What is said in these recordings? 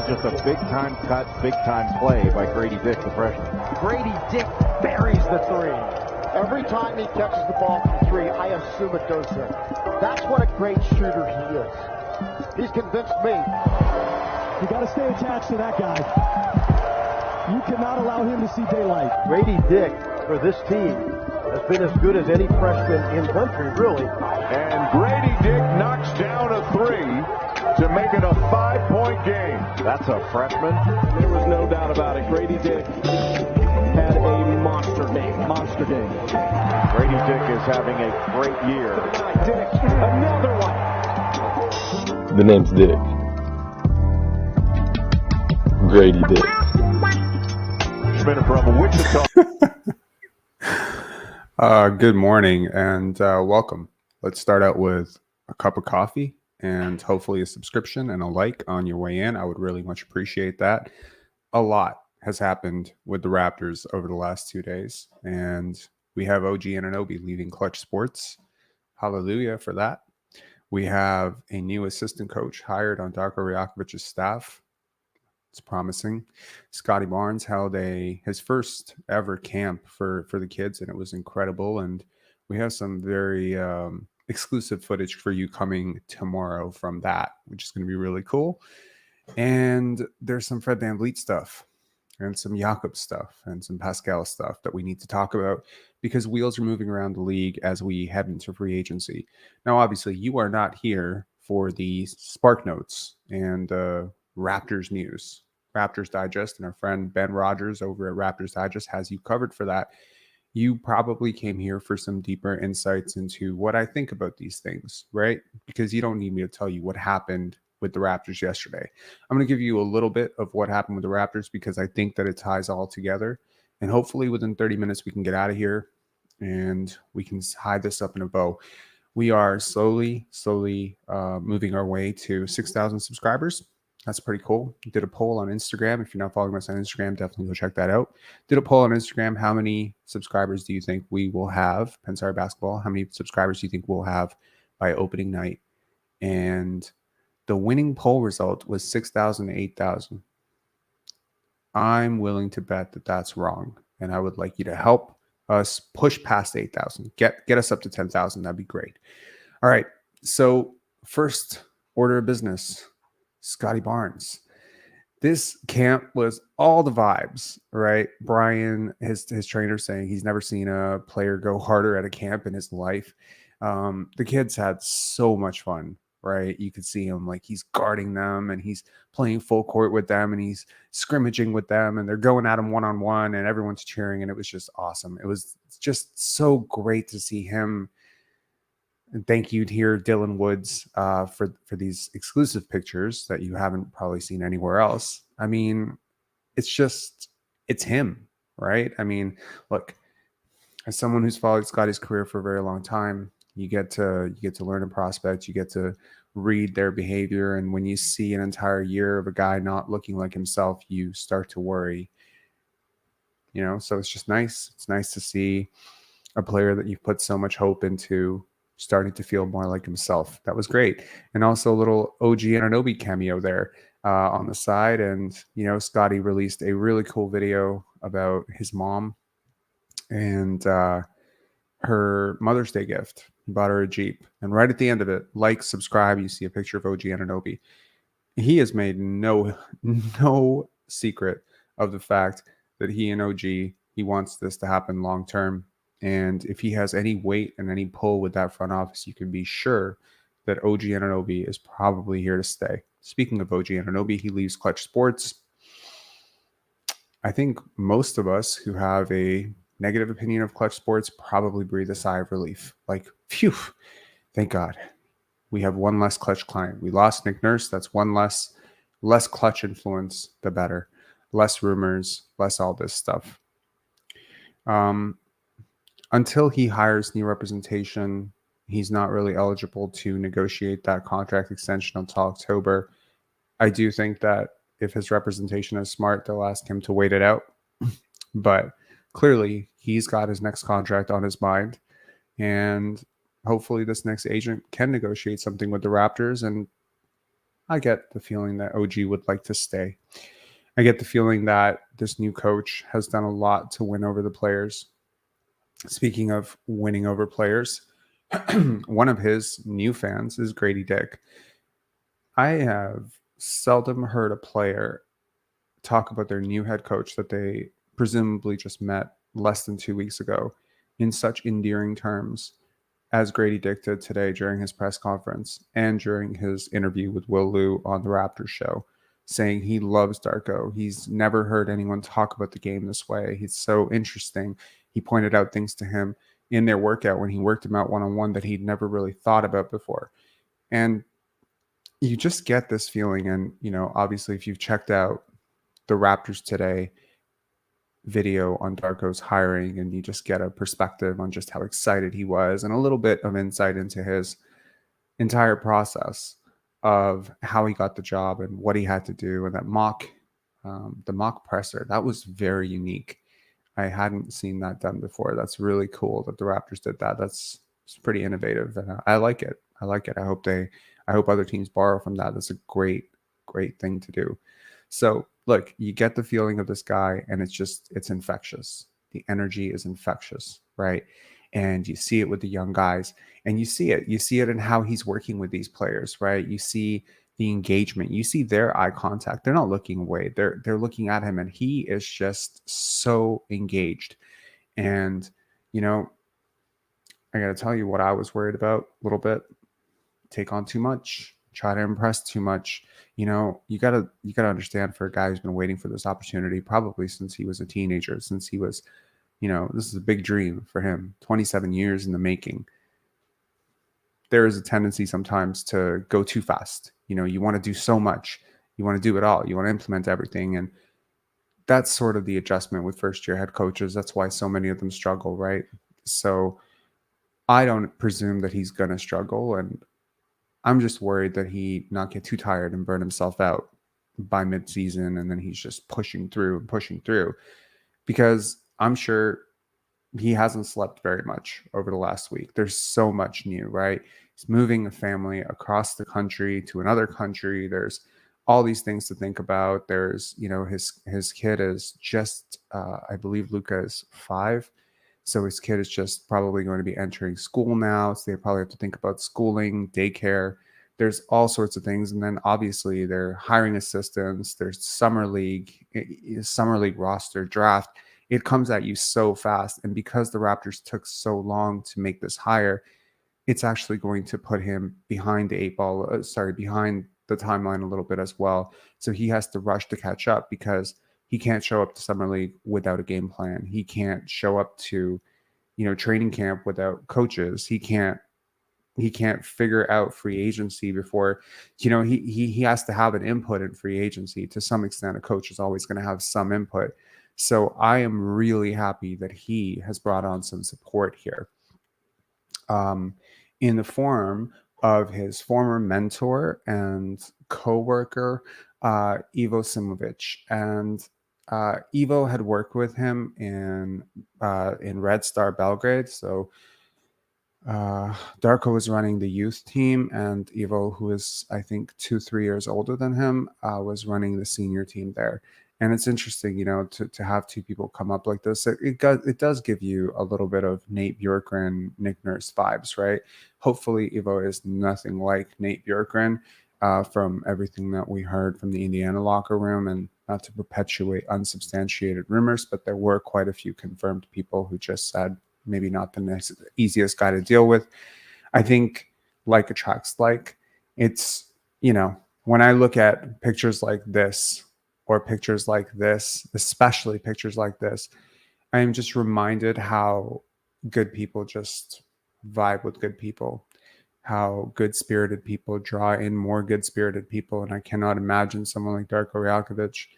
just a big-time cut, big-time play by Gradey Dick, the freshman. Gradey Dick buries the three. Every time he catches the ball from three, I assume it goes in. That's what a great shooter he is. He's convinced me. You got to stay attached to that guy. You cannot allow him to see daylight. Gradey Dick, for this team, has been as good as any freshman in country, really. And Gradey Dick knocks down a three to make it a 5-point game. That's a freshman. There was no doubt about it. Gradey Dick had a monster game. Monster game. Gradey Dick is having a great year. Dick, another one. The name's Dick. Gradey Dick. From Wichita. Good morning and welcome. Let's start out with a cup of coffee and hopefully a subscription and a like on your way in. I would really much appreciate that. A lot has happened with the Raptors over the last 2 days, and we have O.G Anunoby leaving Klutch Sports. Hallelujah for that. We have a new assistant coach hired on Darko Rajakovic's staff. It's promising. Scotty Barnes held his first ever camp for the kids, and it was incredible. And we have some very exclusive footage for you coming tomorrow from that, which is going to be really cool. And there's some Fred VanVleet stuff and some Jakob stuff and some Pascal stuff that we need to talk about because wheels are moving around the league as we head into free agency. Now, obviously, you are not here for the Spark Notes and Raptors news. Raptors Digest and our friend Ben Rogers over at Raptors Digest has you covered for that. You probably came here for some deeper insights into what I think about these things, right? Because you don't need me to tell you what happened with the Raptors yesterday. I'm going to give you a little bit of what happened with the Raptors because I think that it ties all together. And hopefully within 30 minutes, we can get out of here and we can hide this up in a bow. We are slowly moving our way to 6,000 subscribers. That's pretty cool. Did a poll on Instagram. If you're not following us on Instagram, definitely go check that out. Did a poll on Instagram. How many subscribers do you think we will have? Pensar Basketball. How many subscribers do you think we'll have by opening night? And the winning poll result was 6,000 to 8,000. I'm willing to bet that that's wrong. And I would like you to help us push past 8,000. Get us up to 10,000. That'd be great. All right. So first order of business. Scotty Barnes. This camp was all the vibes, right? Brian, his trainer, saying he's never seen a player go harder at a camp in his life. The kids had so much fun, right? You could see him like he's guarding them and he's playing full court with them and he's scrimmaging with them and they're going at him one-on-one and everyone's cheering and it was just awesome. It was just so great to see him. And thank you here, Dylan Woods, for these exclusive pictures that you haven't probably seen anywhere else. I mean, it's him, right? I mean, look, as someone who's followed Scotty's career for a very long time, you get to learn a prospect, you get to read their behavior, and when you see an entire year of a guy not looking like himself, you start to worry. You know, so it's just nice. It's nice to see a player that you've put so much hope into starting to feel more like himself. That was great. And also a little OG Anunoby cameo there on the side. And, you know, Scotty released a really cool video about his mom and her Mother's Day gift. He bought her a Jeep. And right at the end of it, like, subscribe, you see a picture of OG Anunoby. He has made no secret of the fact that he and OG, he wants this to happen long term. And if he has any weight and any pull with that front office, you can be sure that OG Anunoby is probably here to stay. Speaking of OG Anunoby, he leaves Klutch Sports. I think most of us who have a negative opinion of Klutch Sports probably breathe a sigh of relief. Like, phew, thank God. We have one less Klutch client. We lost Nick Nurse. That's one less Klutch influence, the better. Less rumors, less all this stuff. Until he hires new representation, he's not really eligible to negotiate that contract extension until October. I do think that if his representation is smart, they'll ask him to wait it out. But clearly, he's got his next contract on his mind. And hopefully this next agent can negotiate something with the Raptors. And I get the feeling that OG would like to stay. I get the feeling that this new coach has done a lot to win over the players. Speaking of winning over players, one of his new fans is Gradey Dick. I have seldom heard a player talk about their new head coach that they presumably just met less than 2 weeks ago in such endearing terms as Gradey Dick did today during his press conference and during his interview with Will Liu on the Raptors show, saying he loves Darko. He's never heard anyone talk about the game this way. He's so interesting. He pointed out things to him in their workout when he worked him out one-on-one that he'd never really thought about before. And you just get this feeling. And, obviously, if you've checked out the Raptors today video on Darko's hiring, and you just get a perspective on just how excited he was and a little bit of insight into his entire process of how he got the job and what he had to do. And that the mock presser, that was very unique. I hadn't seen that done before. That's really cool that the Raptors did that. It's pretty innovative, and I like it. I hope other teams borrow from that. That's a great thing to do. So look, you get the feeling of this guy, and it's infectious. The energy is infectious, right? And you see it with the young guys, and you see it in how he's working with these players, right? You see the engagement, you see their eye contact. They're not looking away. They're looking at him, and he is just so engaged. And, I got to tell you what I was worried about a little bit. Take on too much, try to impress too much. You got to understand, for a guy who's been waiting for this opportunity probably since he was a teenager, since he was, this is a big dream for him, 27 years in the making. There is a tendency sometimes to go too fast. You want to do so much. You want to do it all. You want to implement everything. And that's sort of the adjustment with first-year head coaches. That's why so many of them struggle, right? So I don't presume that he's going to struggle. And I'm just worried that he not get too tired and burn himself out by mid-season, and then he's just pushing through, because I'm sure he hasn't slept very much over the last week. There's so much new, right? He's moving a family across the country to another country. There's all these things to think about. There's, his kid is just, I believe Luca is 5. So his kid is just probably going to be entering school now. So they probably have to think about schooling, daycare. There's all sorts of things. And then obviously they're hiring assistants. There's summer league roster, draft. It comes at you so fast. And because the Raptors took so long to make this hire, it's actually going to put him behind the behind the timeline a little bit as well. So he has to rush to catch up, because he can't show up to summer league without a game plan. He can't show up to, training camp without coaches. He can't figure out free agency before, he has to have an input in free agency. To some extent, a coach is always going to have some input. So I am really happy that he has brought on some support here, in the form of his former mentor and co-worker, Ivo Simovic. And Ivo had worked with him in Red Star Belgrade. So Darko was running the youth team, and Ivo, who is, I think, 2-3 years older than him, was running the senior team there. And it's interesting, to have two people come up like this. It does give you a little bit of Nate Bjorkgren, Nick Nurse vibes, right? Hopefully Ivo is nothing like Nate Bjorkgren, from everything that we heard from the Indiana locker room, and not to perpetuate unsubstantiated rumors, but there were quite a few confirmed people who just said maybe not the easiest guy to deal with. I think like attracts like. It's, when I look at pictures like this, or pictures like this, especially pictures like this, I am just reminded how good people just vibe with good people, how good-spirited people draw in more good-spirited people. And I cannot imagine someone like Darko Rajakovic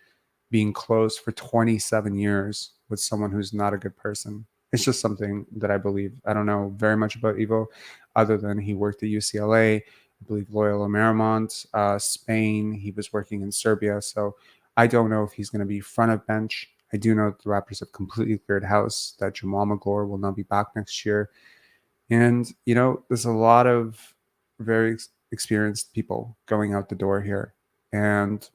being close for 27 years with someone who's not a good person. It's just something that I believe. I don't know very much about Ivo, other than he worked at UCLA, I believe Loyola Marymount, Spain. He was working in Serbia. So I don't know if he's going to be front of bench. I do know that the Raptors have completely cleared house, that Jamal McGlure will not be back next year. And, there's a lot of very experienced people going out the door here. And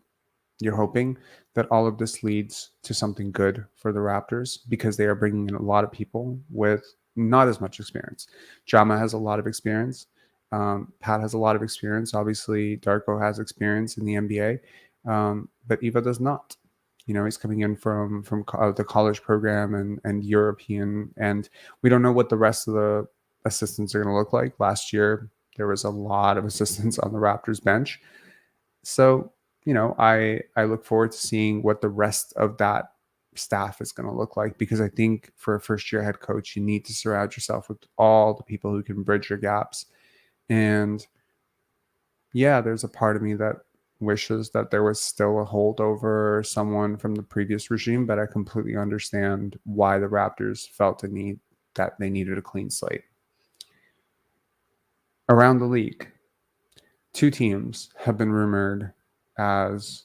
you're hoping that all of this leads to something good for the Raptors because they are bringing in a lot of people with not as much experience. Jama has a lot of experience. Pat has a lot of experience. Obviously, Darko has experience in the NBA, but Eva does not. He's coming in from the college program and European, and we don't know what the rest of the assistants are going to look like. Last year, there was a lot of assistants on the Raptors bench. So, I look forward to seeing what the rest of that staff is going to look like, because I think for a first-year head coach, you need to surround yourself with all the people who can bridge your gaps. And yeah, there's a part of me that wishes that there was still a holdover, someone from the previous regime, but I completely understand why the Raptors felt the need that they needed a clean slate. Around the league, 2 teams have been rumored as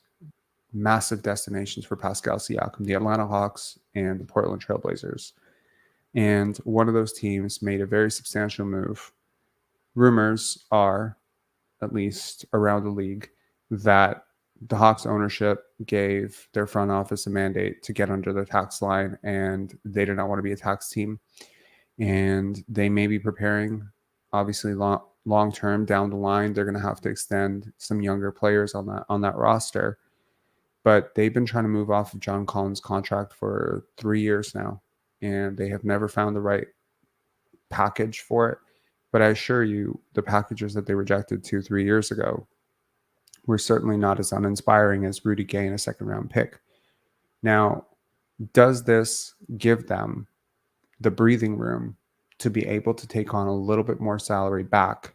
massive destinations for Pascal Siakam, the Atlanta Hawks and the Portland Trail Blazers. And one of those teams made a very substantial move. Rumors are, at least around the league, that the Hawks ownership gave their front office a mandate to get under the tax line, and they do not want to be a tax team. And they may be preparing, obviously, long term down the line. They're going to have to extend some younger players on that roster. But they've been trying to move off of John Collins' contract for 3 years now, and they have never found the right package for it. But I assure you, the packages that they rejected 2-3 years ago were certainly not as uninspiring as Rudy Gay in a second-round pick. Now, does this give them the breathing room to be able to take on a little bit more salary back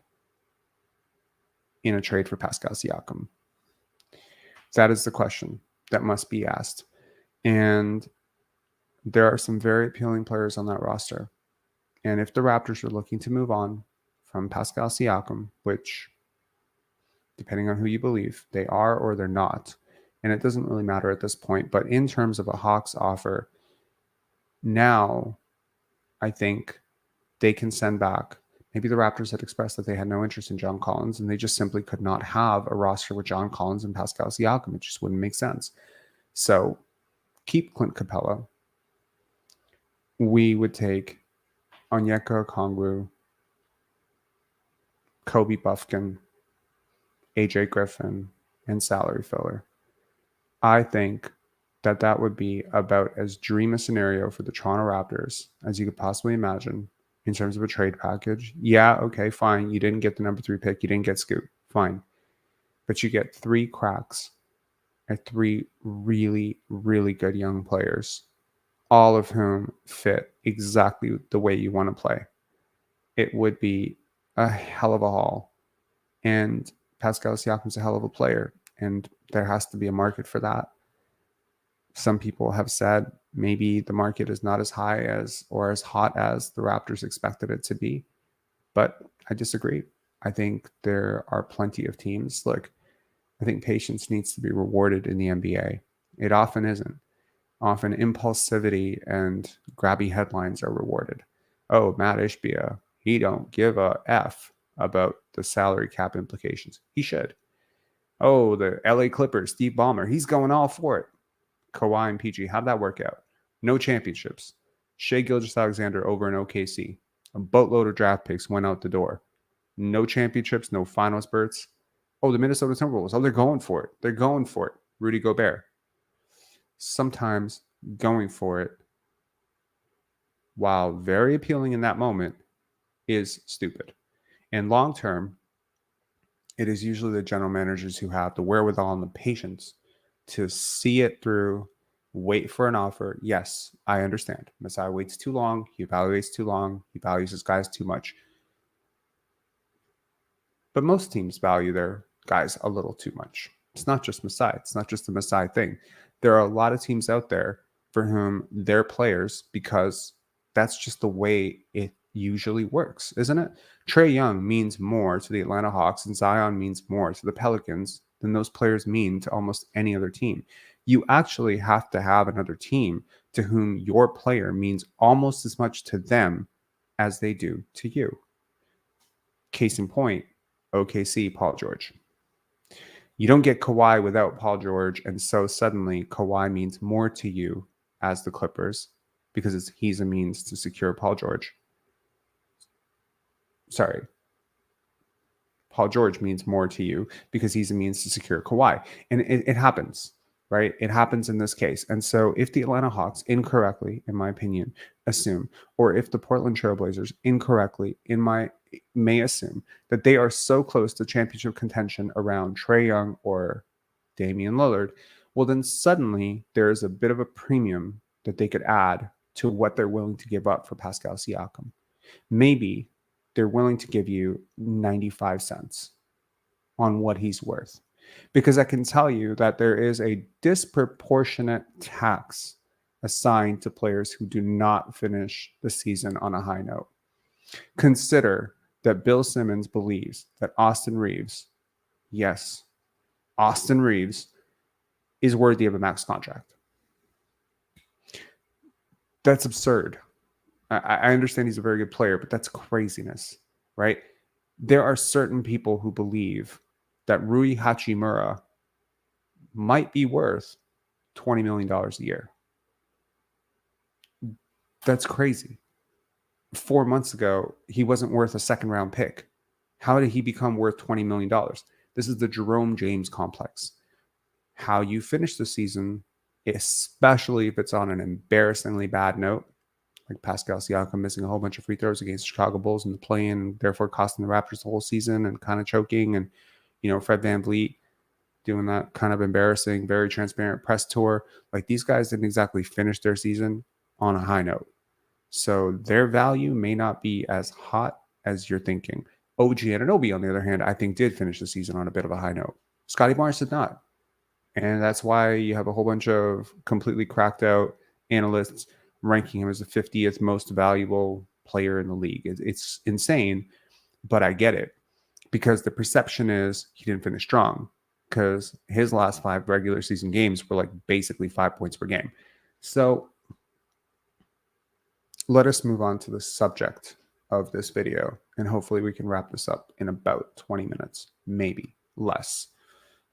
in a trade for Pascal Siakam? That is the question that must be asked. And there are some very appealing players on that roster. And if the Raptors are looking to move on from Pascal Siakam, which, depending on who you believe, they are or they're not, and it doesn't really matter at this point, but in terms of a Hawks offer, now I think they can send back. Maybe the Raptors had expressed that they had no interest in John Collins, and they just simply could not have a roster with John Collins and Pascal Siakam. It just wouldn't make sense. So keep Clint Capella. We would take Onyeka Okongwu, Kobe Buffkin, AJ Griffin, and salary filler. I think that would be about as dream a scenario for the Toronto Raptors as you could possibly imagine in terms of a trade package. Yeah, okay, fine. You didn't get the number 3 pick. You didn't get Scoot. Fine. But you get 3 cracks at 3 really, really good young players, all of whom fit exactly the way you want to play. It would be a hell of a haul. And Pascal Siakam's a hell of a player, and there has to be a market for that. Some people have said maybe the market is not as high as or as hot as the Raptors expected it to be, but I disagree. I think there are plenty of teams. Look, I think patience needs to be rewarded in the NBA. It often isn't. Often impulsivity and grabby headlines are rewarded. Oh, Matt Ishbia, he don't give a F about the salary cap implications. He should. Oh, the LA Clippers, Steve Ballmer, he's going all for it. Kawhi and PG, how'd that work out? No championships. Shai Gilgeous-Alexander over in OKC. A boatload of draft picks went out the door. No championships, no finals berths. Oh, the Minnesota Timberwolves. Oh, they're going for it. They're going for it. Rudy Gobert. Sometimes going for it, while very appealing in that moment, is stupid. And long term, it is usually the general managers who have the wherewithal and the patience to see it through, wait for an offer. Yes, I understand. Masai waits too long. He evaluates too long. He values his guys too much. But most teams value their guys a little too much. It's not just Masai. It's not just the Masai thing. There are a lot of teams out there for whom they're players because that's just the way it usually works, isn't it? Trae Young means more to the Atlanta Hawks and Zion means more to the Pelicans than those players mean to almost any other team. You actually have to have another team to whom your player means almost as much to them as they do to you. Case in point, OKC, Paul George. You don't get Kawhi without Paul George, and so suddenly Kawhi means more to you as the Clippers because he's a means to secure Paul George. Sorry. Paul George means more to you because he's a means to secure Kawhi. And it happens, right? It happens in this case. And so if the Atlanta Hawks incorrectly, in my opinion, assume, or if the Portland Trailblazers incorrectly, may assume that they are so close to championship contention around Trae Young or Damian Lillard, well, then suddenly there is a bit of a premium that they could add to what they're willing to give up for Pascal Siakam. Maybe they're willing to give you 95 cents on what he's worth. Because I can tell you that there is a disproportionate tax assigned to players who do not finish the season on a high note. Consider that Bill Simmons believes that Austin Reeves, yes, Austin Reeves is worthy of a max contract. That's absurd. I understand he's a very good player, but that's craziness, right? There are certain people who believe that Rui Hachimura might be worth $20 million a year. That's crazy. 4 months ago, he wasn't worth a second-round pick. How did he become worth $20 million? This is the Jerome James complex. How you finish the season, especially if it's on an embarrassingly bad note, like Pascal Siakam missing a whole bunch of free throws against the Chicago Bulls in the play-in, and therefore costing the Raptors the whole season and kind of choking. And, Fred VanVleet doing that kind of embarrassing, very transparent press tour. Like, these guys didn't exactly finish their season on a high note. So their value may not be as hot as you're thinking. O.G Anunoby, on the other hand, I think did finish the season on a bit of a high note. Scotty Barnes did not. And that's why you have a whole bunch of completely cracked out analysts ranking him as the 50th most valuable player in the league. It's insane, but I get it because the perception is he didn't finish strong because his last 5 regular season games were like basically 5 points per game. So let us move on to the subject of this video, and hopefully we can wrap this up in about 20 minutes, maybe less.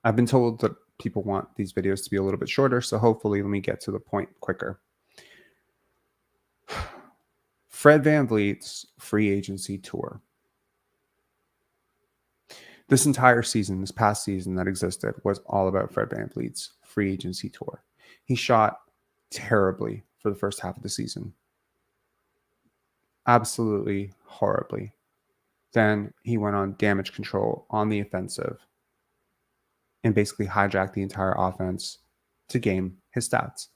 I've been told that people want these videos to be a little bit shorter, so hopefully let me get to the point quicker. Fred VanVleet's free agency tour. This entire season, this past season that existed, was all about Fred VanVleet's free agency tour. He shot terribly for the first half of the season. Absolutely horribly. Then he went on damage control on the offensive and basically hijacked the entire offense to game his stats.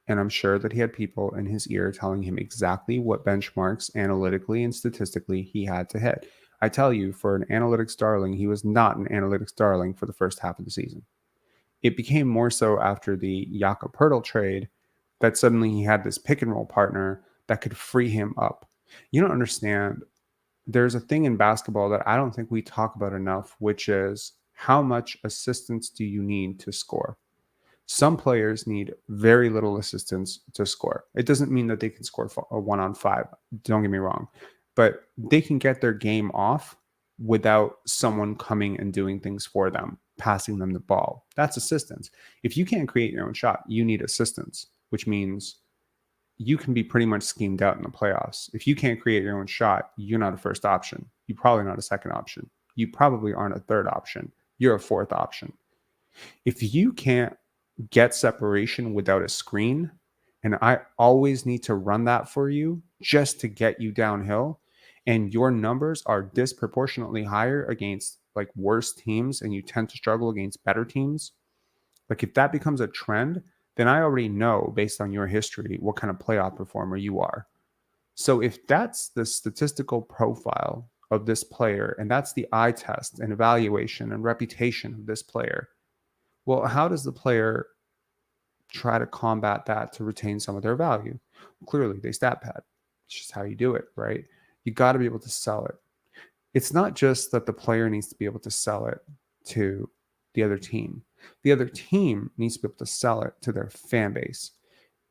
And I'm sure that he had people in his ear telling him exactly what benchmarks analytically and statistically he had to hit. I tell you, for an analytics darling, he was not an analytics darling for the first half of the season. It became more so after the Jakob Poeltl trade that suddenly he had this pick and roll partner that could free him up. You don't understand. There's a thing in basketball that I don't think we talk about enough, which is how much assistance do you need to score? Some players need very little assistance to score. It doesn't mean that they can score a 1-on-5. Don't get me wrong. But they can get their game off without someone coming and doing things for them, passing them the ball. That's assistance. If you can't create your own shot, you need assistance, which means you can be pretty much schemed out in the playoffs. If you can't create your own shot, you're not a first option. You're probably not a second option. You probably aren't a third option. You're a fourth option. If you can't get separation without a screen, and I always need to run that for you just to get you downhill, and your numbers are disproportionately higher against like worse teams and you tend to struggle against better teams, like if that becomes a trend, then I already know based on your history what kind of playoff performer you are. So if that's the statistical profile of this player and that's the eye test and evaluation and reputation of this player, well, how does the player try to combat that to retain some of their value? Clearly, they stat pad. It's just how you do it, right? You got to be able to sell it. It's not just that the player needs to be able to sell it to the other team. The other team needs to be able to sell it to their fan base.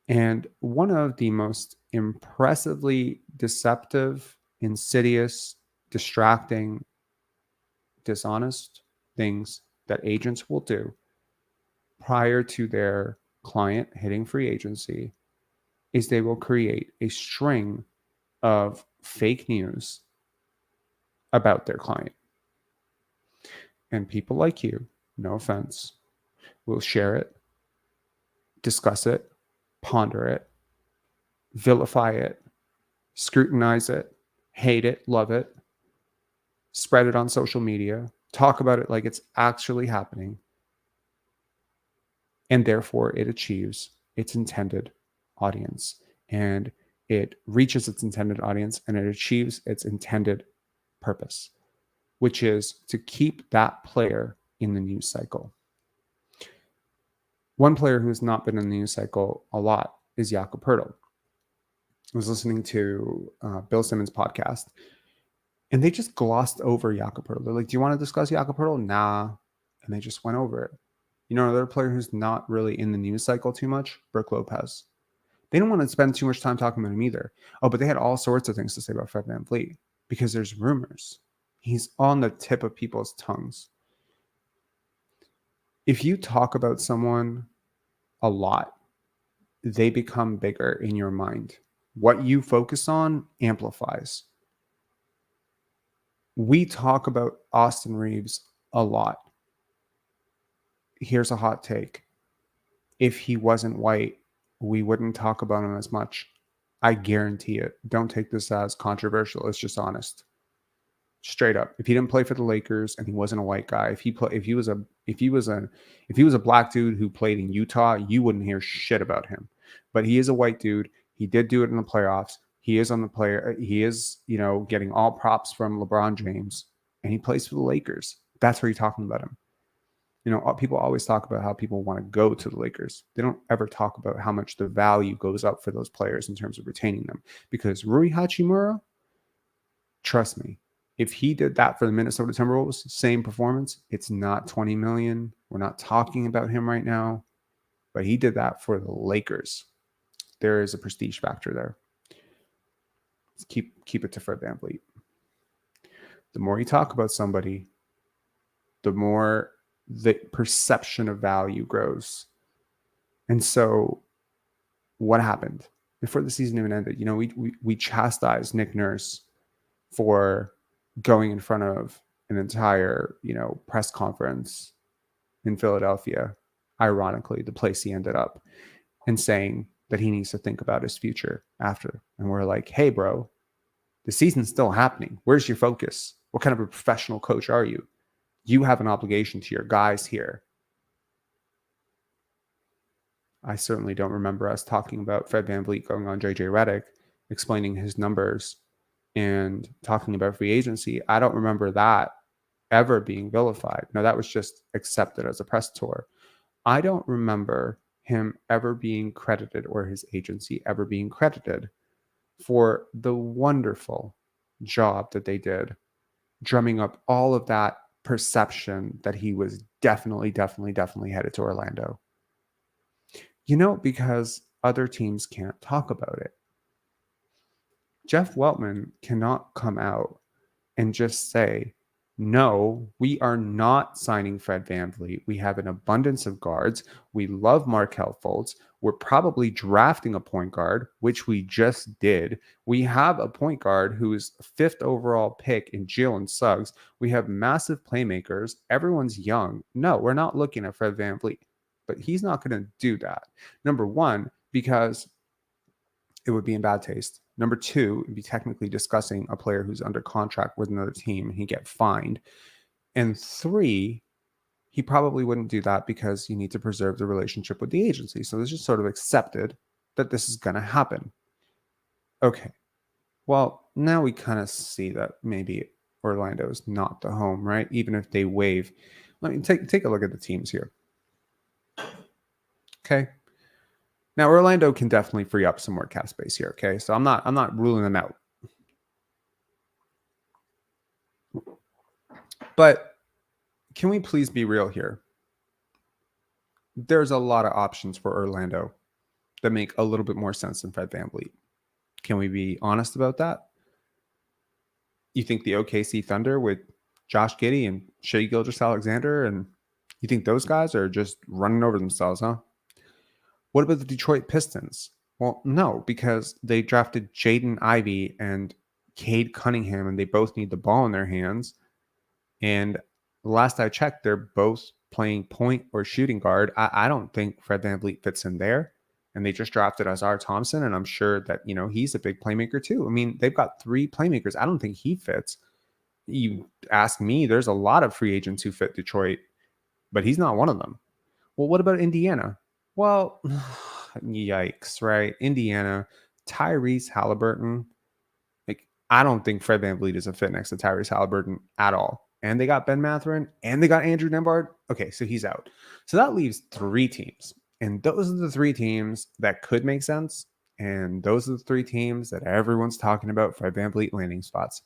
And one of the most impressively deceptive, insidious, distracting dishonest things that agents will do prior to their client hitting free agency is they will create a string of fake news about their client. And people like you, no offense, will share it, discuss it, ponder it, vilify it, scrutinize it, hate it, love it, spread it on social media, talk about it like it's actually happening. And therefore it achieves its intended audience, and it reaches its intended audience, and it achieves its intended purpose, which is to keep that player in the news cycle. One player who's not been in the news cycle a lot is Jakob Poeltl. I was listening to Bill Simmons' podcast, and they just glossed over Jakob Poeltl. They're like, do you want to discuss Jakob Poeltl? Nah. And they just went over it. You know, another player who's not really in the news cycle too much, Brook Lopez. They don't want to spend too much time talking about him either. Oh, but they had all sorts of things to say about Fred VanVleet because there's rumors. He's on the tip of people's tongues. If you talk about someone a lot, they become bigger in your mind. What you focus on amplifies. We talk about Austin Reeves a lot. Here's a hot take. If he wasn't white, we wouldn't talk about him as much. I guarantee it. Don't take this as controversial. It's just honest. Straight up. If he didn't play for the Lakers and he wasn't a white guy, if he was a black dude who played in Utah, you wouldn't hear shit about him. But he is a white dude. He did do it in the playoffs. He is on the player. He is, getting all props from LeBron James, and he plays for the Lakers. That's where you're talking about him. People always talk about how people want to go to the Lakers. They don't ever talk about how much the value goes up for those players in terms of retaining them. Because Rui Hachimura, trust me, if he did that for the Minnesota Timberwolves, same performance, it's not $20 million. We're not talking about him right now. But he did that for the Lakers. There is a prestige factor there. Let's keep it to Fred VanVleet. The more you talk about somebody, the more the perception of value grows. And so what happened before the season even ended? We chastised Nick Nurse for going in front of an entire, press conference in Philadelphia, ironically, the place he ended up, and saying that he needs to think about his future after. And we're like, hey, bro, the season's still happening. Where's your focus? What kind of a professional coach are you? You have an obligation to your guys here. I certainly don't remember us talking about Fred VanVleet going on JJ Redick, explaining his numbers and talking about free agency. I don't remember that ever being vilified. No, that was just accepted as a press tour. I don't remember him ever being credited, or his agency ever being credited, for the wonderful job that they did drumming up all of that perception that he was definitely headed to Orlando. Because other teams can't talk about it. Jeff Weltman cannot come out and just say, no, we are not signing Fred VanVleet. We have an abundance of guards. We love Markelle Fultz. We're probably drafting a point guard, which we just did. We have a point guard who is 5th overall pick in Jalen Suggs. We have massive playmakers. Everyone's young. No, we're not looking at Fred VanVleet. But he's not going to do that. Number one, because it would be in bad taste. Number two, it'd be technically discussing a player who's under contract with another team and he'd get fined. And three, he probably wouldn't do that because you need to preserve the relationship with the agency. So it's just sort of accepted that this is going to happen. Okay. Well, now we kind of see that maybe Orlando is not the home, right? Even if they waive. Let me take a look at the teams here. Okay. Now, Orlando can definitely free up some more cap space here, okay? So I'm not ruling them out. But can we please be real here? There's a lot of options for Orlando that make a little bit more sense than Fred VanVleet. Can we be honest about that? You think the OKC Thunder would Josh Giddey and Shea Gilgeous-Alexander, and you think those guys are just running over themselves, huh? What about the Detroit Pistons? Well, no, because they drafted Jaden Ivey and Cade Cunningham, and they both need the ball in their hands. And last I checked, they're both playing point or shooting guard. I don't think Fred VanVleet fits in there. And they just drafted Azar Thompson, and I'm sure that, he's a big playmaker too. I mean, they've got 3 playmakers. I don't think he fits. You ask me, there's a lot of free agents who fit Detroit, but he's not one of them. Well, what about Indiana? Well, yikes, right? Indiana, Tyrese Halliburton. Like, I don't think Fred VanVleet is a fit next to Tyrese Halliburton at all. And they got Ben Mathurin, and they got Andrew Nembhard. Okay, so he's out. So that leaves 3 teams. And those are the 3 teams that could make sense. And those are the 3 teams that everyone's talking about Fred VanVleet landing spots.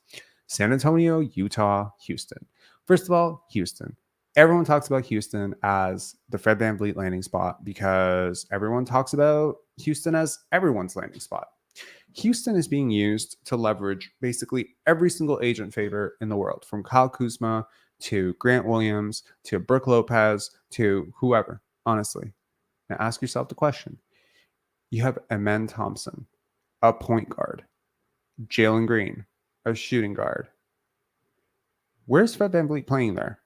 San Antonio, Utah, Houston. First of all, Houston. Everyone talks about Houston as the Fred VanVleet landing spot because everyone talks about Houston as everyone's landing spot. Houston is being used to leverage basically every single agent favor in the world, from Kyle Kuzma to Grant Williams to Brook Lopez to whoever, honestly. Now ask yourself the question. You have Amen Thompson, a point guard. Jalen Green, a shooting guard. Where's Fred VanVleet playing there?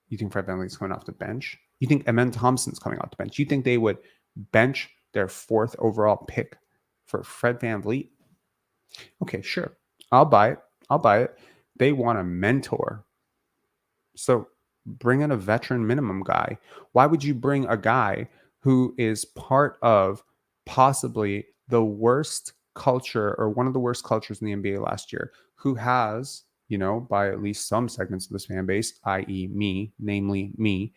You think Fred VanVleet's coming off the bench? You think Amen Thompson's coming off the bench? You think they would bench their 4th overall pick for Fred VanVleet? Okay, sure. I'll buy it. They want a mentor. So bring in a veteran minimum guy. Why would you bring a guy who is part of possibly the worst culture or one of the worst cultures in the NBA last year, who has, by at least some segments of this fan base, i.e. me, namely me,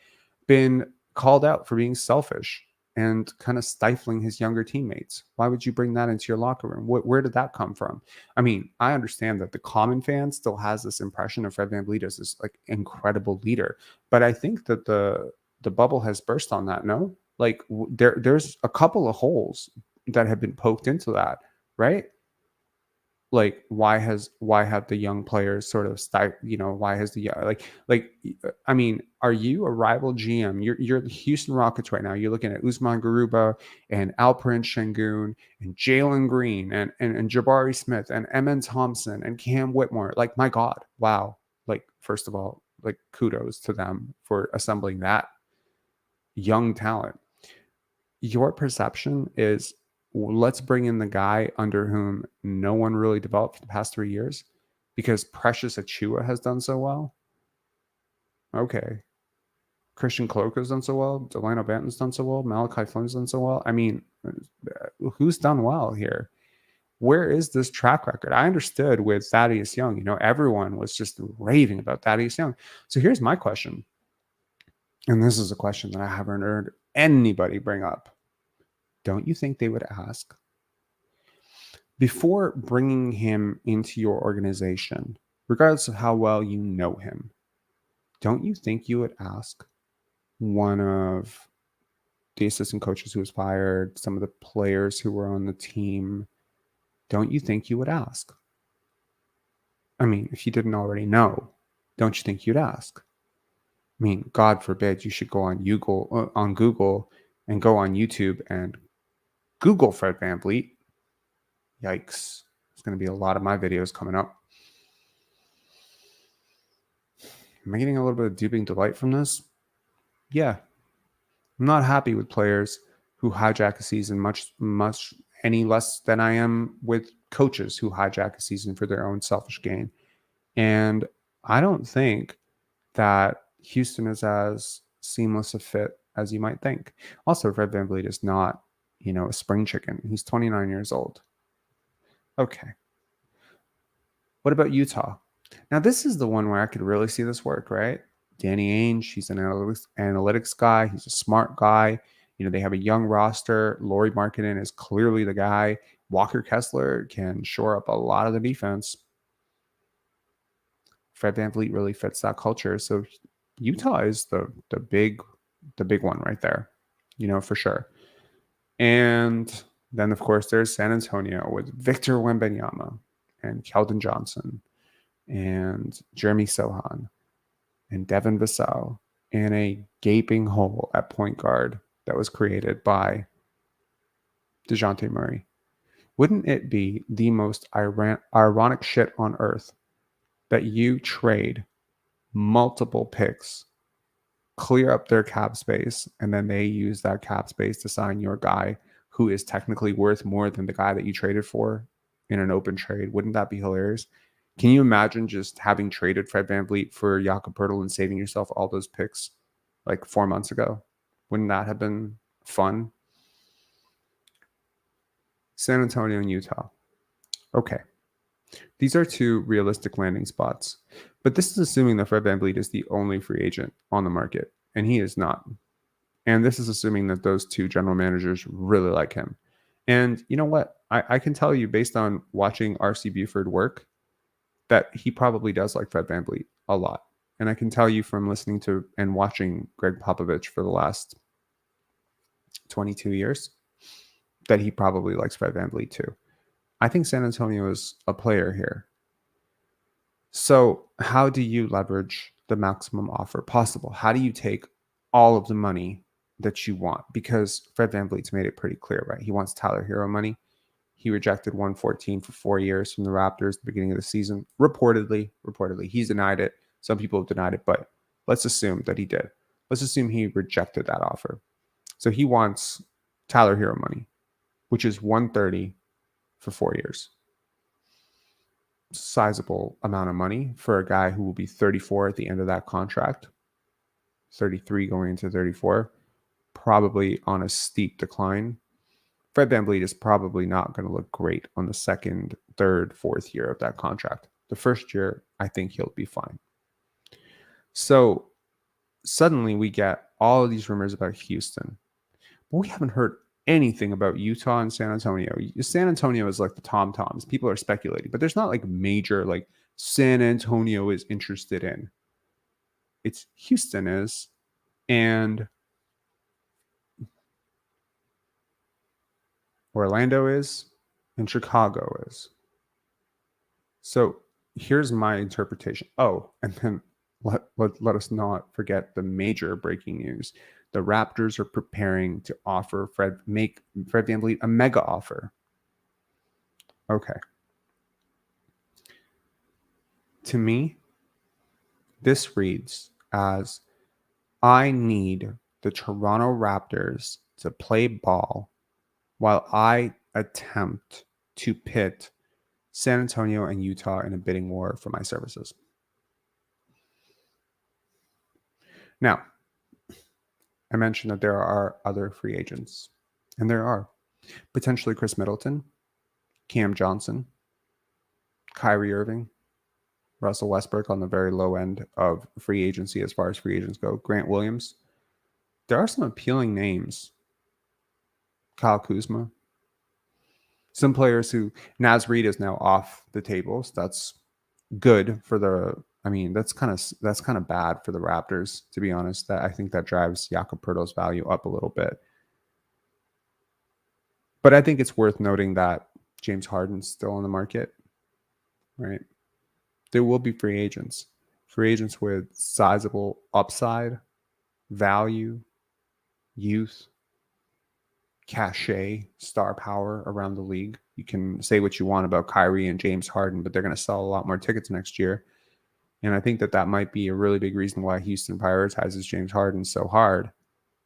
been called out for being selfish and kind of stifling his younger teammates? Why would you bring that into your locker room? Where did that come from? I mean, I understand that the common fan still has this impression of Fred VanVleet as this like incredible leader, but I think that the bubble has burst on that. No, like there's a couple of holes that have been poked into that, right? Like, why have the young players sort of why has the I mean, are you a rival GM? You're the Houston Rockets right now. You're looking at Usman Garuba and Alperen Şengün and Jalen Green and Jabari Smith and Amen Thompson and Cam Whitmore. Like, my God, wow. Like, first of all, like, kudos to them for assembling that young talent. Your perception is, let's bring in the guy under whom no one really developed for the past 3 years because Precious Achiuwa has done so well. Okay. Christian Cloak has done so well. Delano Banton's done so well. Malachi Flynn's done so well. I mean, who's done well here? Where is this track record? I understood with Thaddeus Young, everyone was just raving about Thaddeus Young. So here's my question. And this is a question that I haven't heard anybody bring up. Don't you think they would ask, before bringing him into your organization, regardless of how well you know him, don't you think you would ask one of the assistant coaches who was fired, some of the players who were on the team? Don't you think you would ask? I mean, if you didn't already know, don't you think you'd ask? I mean, God forbid you should go on Google and go on YouTube and Google Fred VanVleet. Yikes. There's going to be a lot of my videos coming up. Am I getting a little bit of duping delight from this? Yeah. I'm not happy with players who hijack a season much any less than I am with coaches who hijack a season for their own selfish gain. And I don't think that Houston is as seamless a fit as you might think. Also, Fred VanVleet is not, a spring chicken. He's 29 years old. Okay. What about Utah? Now, this is the one where I could really see this work, right? Danny Ainge, he's an analytics guy. He's a smart guy. They have a young roster. Lauri Markkanen is clearly the guy. Walker Kessler can shore up a lot of the defense. Fred VanVleet really fits that culture. So Utah is the big one right there, for sure. And then, of course, there's San Antonio with Victor Wembanyama and Keldon Johnson and Jeremy Sohan and Devin Vassell in a gaping hole at point guard that was created by DeJounte Murray. Wouldn't it be the most ironic shit on earth that you trade multiple picks, clear up their cap space, and then they use that cap space to sign your guy who is technically worth more than the guy that you traded for in an open trade? Wouldn't that be hilarious? Can you imagine just having traded Fred VanVleet for Jakob Poeltl and saving yourself all those picks like 4 months ago? Wouldn't that have been fun? San Antonio and Utah. Okay. These are two realistic landing spots. But this is assuming that Fred VanVleet is the only free agent on the market, and he is not. And this is assuming that those two general managers really like him. And you know what? I can tell you, based on watching R.C. Buford work, that he probably does like Fred VanVleet a lot. And I can tell you from listening to and watching Greg Popovich for the last 22 years that he probably likes Fred VanVleet too. I think San Antonio is a player here. So how do you leverage the maximum offer possible? How do you take all of the money that you want? Because Fred VanVleet's made it pretty clear, right? He wants Tyler Hero money. He rejected 114 for 4 years from the Raptors at the beginning of the season. Reportedly, he's denied it. Some people have denied it, but let's assume that he did. Let's assume he rejected that offer. So he wants Tyler Hero money, which is 130 for 4 years. Sizable amount of money for a guy who will be 34 at the end of that contract, 33 going into 34, probably on a steep decline. Fred VanVleet is probably not going to look great on the second, third, fourth year of that contract. The first year, I think he'll be fine. So suddenly we get all of these rumors about Houston, but we haven't heard anything about Utah and San Antonio. San Antonio is like the tom-toms. People are speculating, but there's not like major, like San Antonio is interested in. It's Houston is, and Orlando is, and Chicago is. So here's my interpretation. Oh, and then let us not forget the major breaking news. The Raptors are preparing to offer Fred VanVleet a mega offer. Okay. To me, this reads as, I need the Toronto Raptors to play ball while I attempt to pit San Antonio and Utah in a bidding war for my services. Now, I mentioned that there are other free agents, and there are potentially Chris Middleton, Cam Johnson, Kyrie Irving, Russell Westbrook on the very low end of free agency as far as free agents go, Grant Williams. There are some appealing names. Kyle Kuzma. Some players who, Naz Reid is now off the table, so that's good for the, I mean, that's kind of bad for the Raptors, to be honest. That I think that drives Jakob Poeltl's value up a little bit. But I think it's worth noting that James Harden's still on the market, right? There will be free agents with sizable upside, value, youth, cachet, star power around the league. You can say what you want about Kyrie and James Harden, but they're going to sell a lot more tickets next year. And I think that might be a really big reason why Houston prioritizes James Harden so hard,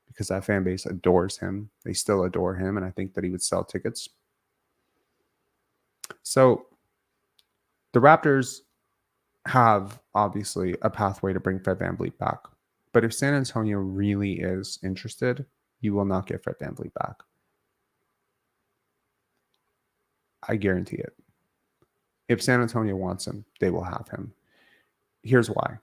because that fan base adores him. They still adore him, and I think that he would sell tickets. So the Raptors have obviously a pathway to bring Fred VanVleet back. But if San Antonio really is interested, you will not get Fred VanVleet back. I guarantee it. If San Antonio wants him, they will have him. Here's why.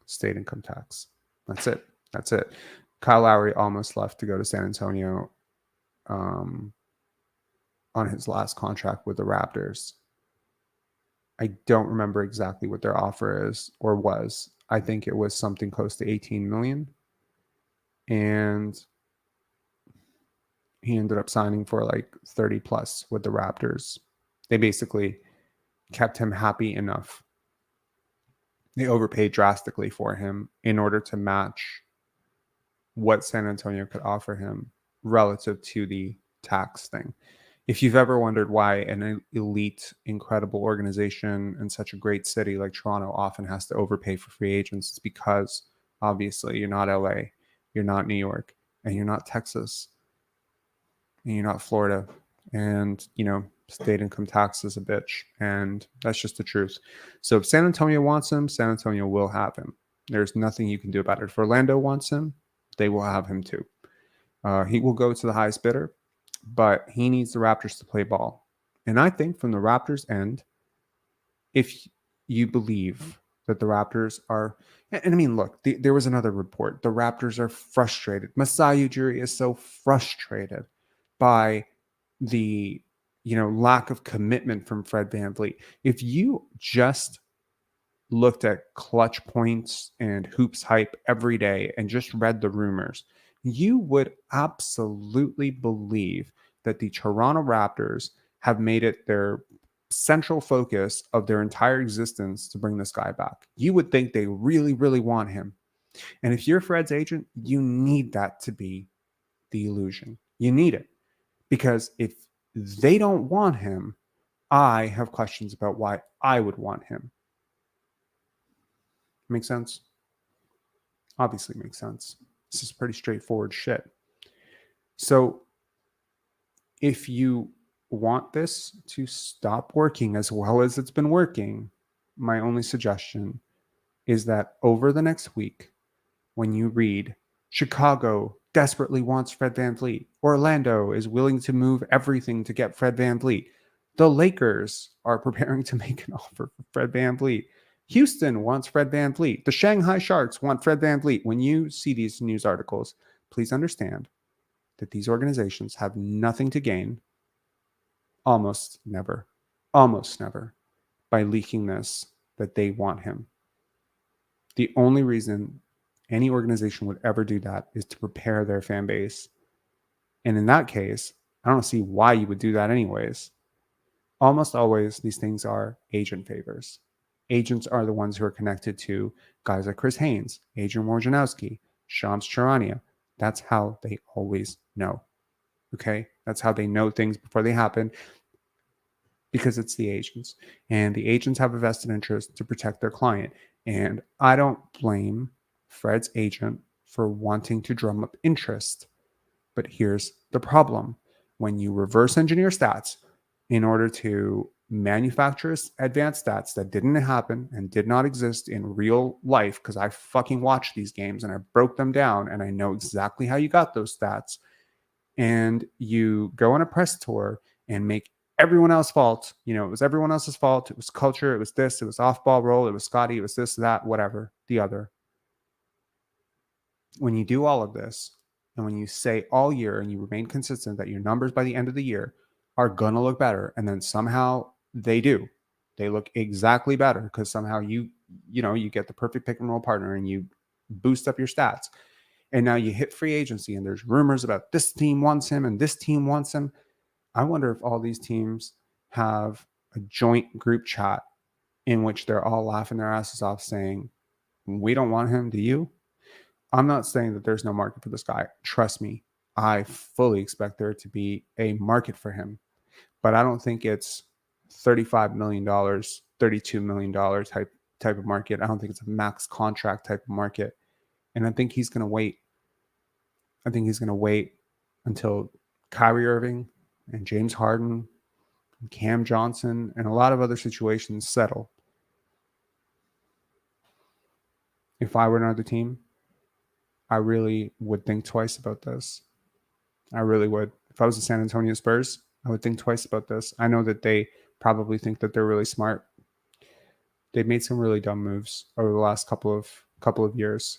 State income tax. That's it. Kyle Lowry almost left to go to San Antonio on his last contract with the Raptors. I don't remember exactly what their offer is or was. I think it was something close to $18 million. And he ended up signing for like 30 plus with the Raptors. They basically kept him happy enough They overpaid drastically for him in order to match what San Antonio could offer him relative to the tax thing. If you've ever wondered why an elite, incredible organization in such a great city like Toronto often has to overpay for free agents, it's because obviously you're not LA, you're not New York, and you're not Texas, and you're not Florida. And, state income tax is a bitch. And that's just the truth. So if San Antonio wants him, San Antonio will have him. There's nothing you can do about it. If Orlando wants him, they will have him too. He will go to the highest bidder, but he needs the Raptors to play ball. And I think from the Raptors' end, if you believe that the Raptors are, and I mean, look, there was another report. The Raptors are frustrated. Masai Ujiri is so frustrated by the lack of commitment from Fred VanVleet. If you just looked at Klutch points and hoops hype every day and just read the rumors, you would absolutely believe that the Toronto Raptors have made it their central focus of their entire existence to bring this guy back. You would think they really, really want him. And if you're Fred's agent, you need that to be the illusion. You need it. Because if they don't want him, I have questions about why I would want him. Make sense? Obviously makes sense. This is pretty straightforward shit. So if you want this to stop working as well as it's been working, my only suggestion is that over the next week, when you read Chicago desperately wants Fred VanVleet, Orlando is willing to move everything to get Fred VanVleet, the Lakers are preparing to make an offer for Fred VanVleet, Houston wants Fred VanVleet, the Shanghai Sharks want Fred VanVleet. When you see these news articles, please understand that these organizations have nothing to gain, almost never, by leaking this, that they want him. The only reason any organization would ever do that is to prepare their fan base. And in that case, I don't see why you would do that anyways. Almost always, these things are agent favors. Agents are the ones who are connected to guys like Chris Haynes, Adrian Wojnarowski, Shams Charania. That's how they always know. Okay? That's how they know things before they happen, because it's the agents. And the agents have a vested interest to protect their client. And I don't blame Fred's agent for wanting to drum up interest. But here's the problem. When you reverse engineer stats in order to manufacture advanced stats that didn't happen and did not exist in real life, because I fucking watched these games and I broke them down and I know exactly how you got those stats, and you go on a press tour and make everyone else's fault. It was everyone else's fault. It was culture. It was this. It was off-ball roll. It was Scotty. It was this, that, whatever, the other. When you do all of this, and when you say all year and you remain consistent that your numbers by the end of the year are going to look better, and then somehow they do. They look exactly better because somehow you get the perfect pick and roll partner and you boost up your stats. And now you hit free agency and there's rumors about this team wants him and this team wants him. I wonder if all these teams have a joint group chat in which they're all laughing their asses off saying, we don't want him, do you? I'm not saying that there's no market for this guy. Trust me, I fully expect there to be a market for him. But I don't think it's $35 million, $32 million type of market. I don't think it's a max contract type of market. And I think he's going to wait. I think he's going to wait until Kyrie Irving and James Harden and Cam Johnson and a lot of other situations settle. If I were another team, I really would think twice about this. I really would. If I was the San Antonio Spurs, I would think twice about this. I know that they probably think that they're really smart. They've made some really dumb moves over the last couple of years.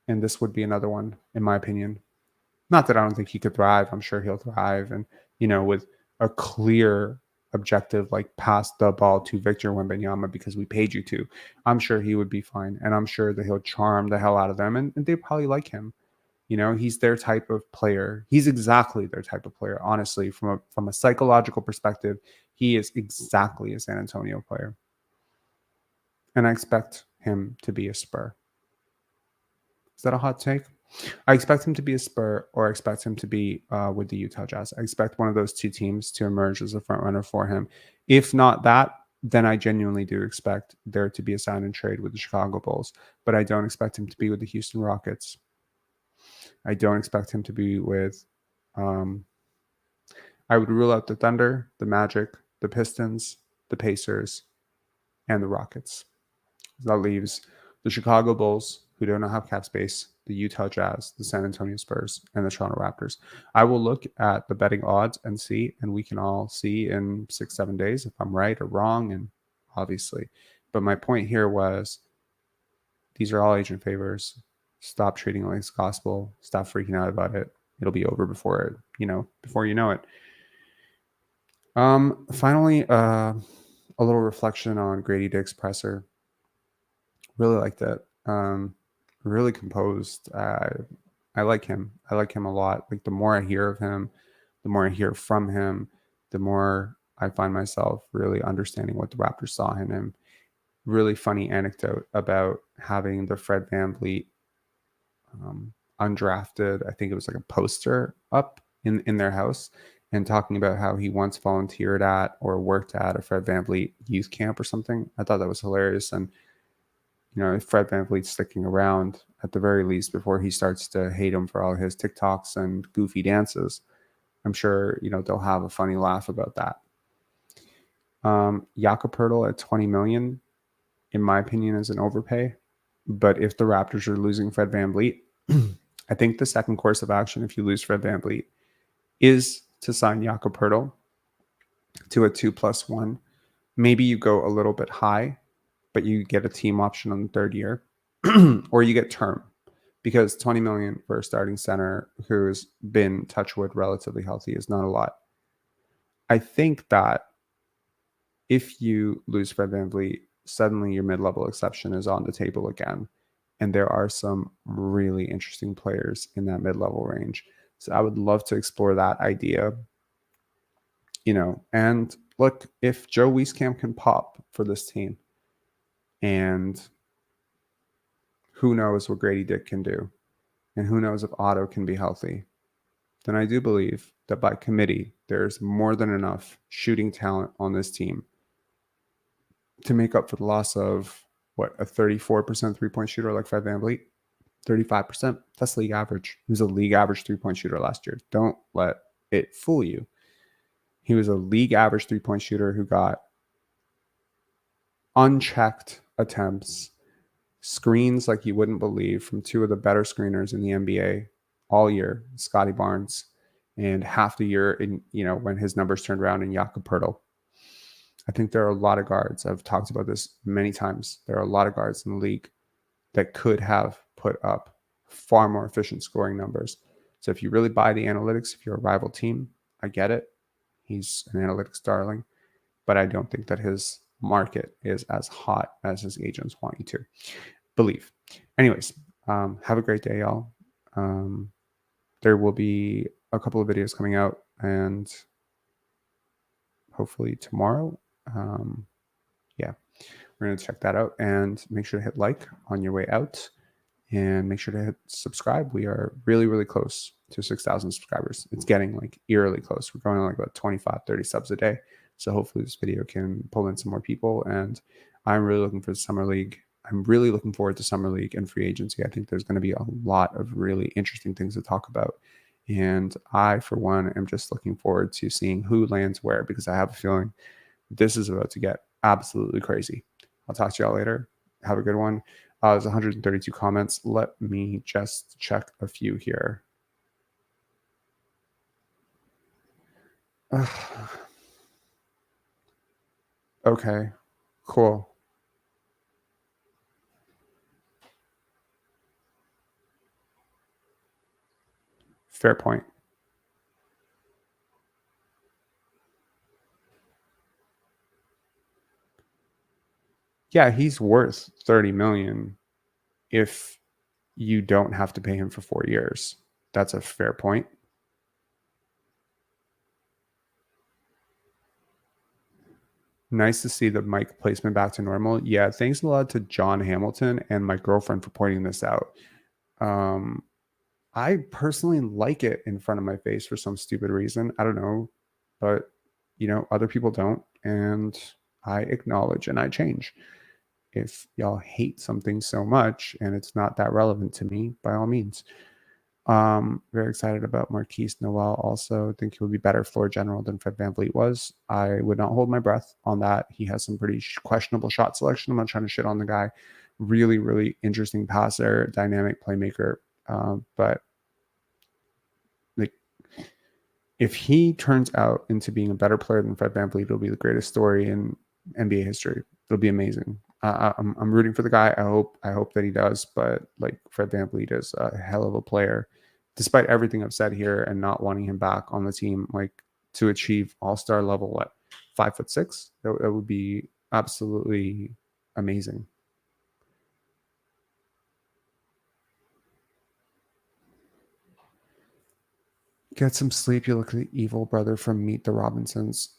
And this would be another one, in my opinion. Not that I don't think he could thrive. I'm sure he'll thrive. And, with a clear objective, like pass the ball to Victor Wembanyama because we paid you to, I'm sure he would be fine. And I'm sure that he'll charm the hell out of them. And they probably like him. He's their type of player. He's exactly their type of player. Honestly, from a psychological perspective, he is exactly a San Antonio player. And I expect him to be a Spur. Is that a hot take? I expect him to be a Spur, or I expect him to be with the Utah Jazz. I expect one of those two teams to emerge as a front runner for him. If not that, then I genuinely do expect there to be a sign and trade with the Chicago Bulls. But I don't expect him to be with the Houston Rockets. I don't expect him to be with... I would rule out the Thunder, the Magic, the Pistons, the Pacers, and the Rockets. That leaves the Chicago Bulls, who do not have cap space, the Utah Jazz, the San Antonio Spurs, and the Toronto Raptors. I will look at the betting odds and see, and we can all see in 6-7 days if I'm right or wrong, and obviously. But my point here was, these are all agent favors. Stop treating it like it's gospel. Stop freaking out about it. It'll be over before you know it. Finally, a little reflection on Gradey Dick's presser. Really liked it. Really composed. I like him. I like him a lot. Like, the more I hear of him, the more I hear from him, the more I find myself really understanding what the Raptors saw in him. Really funny anecdote about having the Fred VanVleet undrafted, I think it was like a poster up in their house, and talking about how he once volunteered at or worked at a Fred VanVleet youth camp or something. I thought that was hilarious. And if Fred VanVleet's sticking around, at the very least, before he starts to hate him for all his TikToks and goofy dances, I'm sure, they'll have a funny laugh about that. Jakob Poeltl at $20 million, in my opinion, is an overpay. But if the Raptors are losing Fred VanVleet, I think the second course of action, if you lose Fred VanVleet, is to sign Jakob Poeltl to a 2+1. Maybe you go a little bit high, but you get a team option on the third year, or you get term, because $20 million for a starting center who's been, touchwood, relatively healthy is not a lot. I think that if you lose Fred VanVleet, suddenly your mid-level exception is on the table again, and there are some really interesting players in that mid-level range. So I would love to explore that idea. And look, if Joe Wieskamp can pop for this team, and who knows what Gradey Dick can do, and who knows if Otto can be healthy, then I do believe that by committee, there's more than enough shooting talent on this team to make up for the loss of, a 34% three-point shooter like Fred VanVleet? 35%? That's league average. He was a league average three-point shooter last year. Don't let it fool you. He was a league average three-point shooter who got unchecked attempts, screens like you wouldn't believe from two of the better screeners in the NBA all year, Scotty Barnes, and half the year when his numbers turned around in Jakob Poeltl. I think there are a lot of guards. I've talked about this many times. There are a lot of guards in the league that could have put up far more efficient scoring numbers. So if you really buy the analytics, if you're a rival team, I get it. He's an analytics darling, but I don't think that his market is as hot as his agents want you to believe. Anyways, have a great day, y'all. There will be a couple of videos coming out, and hopefully tomorrow. We're going to check that out, and make sure to hit like on your way out, and make sure to hit subscribe. We are really, really close to 6,000 subscribers. It's getting eerily close. We're going on about 25, 30 subs a day. So hopefully this video can pull in some more people, and I'm really looking for the Summer League. I'm really looking forward to Summer League and free agency. I think there's going to be a lot of really interesting things to talk about. And I, for one, am just looking forward to seeing who lands where, because I have a feeling this is about to get absolutely crazy. I'll talk to y'all later. Have a good one. There's 132 comments. Let me just check a few here. Okay, cool. Fair point. Yeah, he's worth $30 million if you don't have to pay him for 4 years. That's a fair point. Nice to see the mic placement back to normal. Yeah, thanks a lot to John Hamilton and my girlfriend for pointing this out. I personally like it in front of my face for some stupid reason. I don't know, but other people don't, and I acknowledge and I change. If y'all hate something so much and it's not that relevant to me, by all means. Very excited about Marquise Noel. Also think he would be better floor general than Fred VanVleet was. I would not hold my breath on that. He has some pretty questionable shot selection. I'm not trying to shit on the guy. Really, really interesting passer, dynamic playmaker. But like, if he turns out into being a better player than Fred VanVleet, it'll be the greatest story in NBA history. It'll be amazing. I'm rooting for the guy. I hope that he does. But like, Fred VanVleet is a hell of a player, despite everything I've said here and not wanting him back on the team. Like, to achieve all-star level at 5'6", that would be absolutely amazing. Get some sleep. You look like the evil brother from Meet the Robinsons.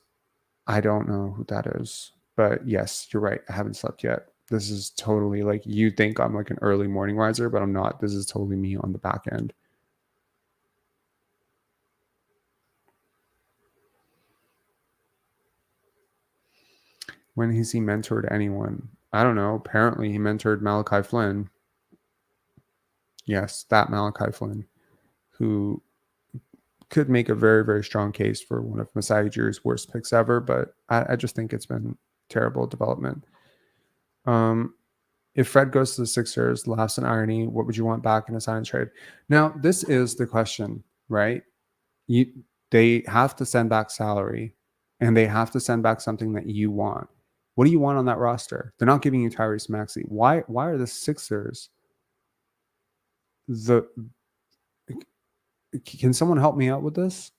I don't know who that is. But yes, you're right. I haven't slept yet. This is totally like, you think I'm like an early morning riser, but I'm not. This is totally me on the back end. When has he mentored anyone? I don't know. Apparently he mentored Malachi Flynn. Yes, that Malachi Flynn, who could make a very, very strong case for one of Masai Ujiri's worst picks ever, but I just think it's been terrible development. If Fred goes to the Sixers, laughs and irony, what would you want back in a sign and trade? Now, this is the question, right? They have to send back salary, and they have to send back something that you want. What do you want on that roster? They're not giving you Tyrese Maxey. Why are the Sixers can someone help me out with this?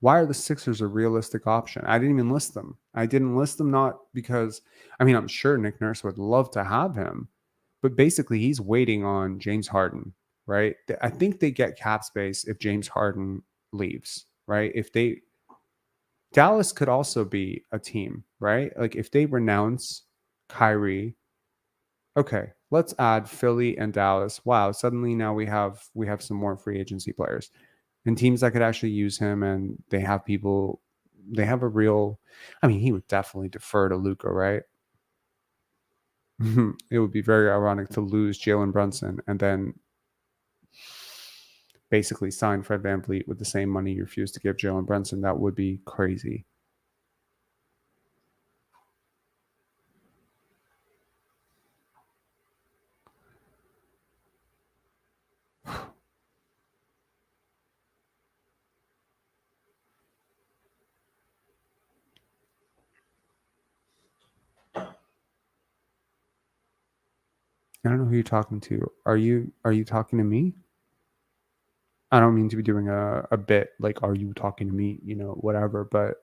Why are the Sixers a realistic option? I didn't even list them. I didn't list them not because, I'm sure Nick Nurse would love to have him, but basically he's waiting on James Harden, right? I think they get cap space if James Harden leaves, right? Dallas could also be a team, right? Like, if they renounce Kyrie, okay, let's add Philly and Dallas. Wow, suddenly now we have some more free agency players and teams that could actually use him, and they have people. They have a real. He would definitely defer to Luka, right? It would be very ironic to lose Jalen Brunson and then basically sign Fred VanVleet with the same money you refuse to give Jalen Brunson. That would be crazy. I don't know who you're talking to. Are you talking to me? I don't mean to be doing a bit like, are you talking to me? Whatever. But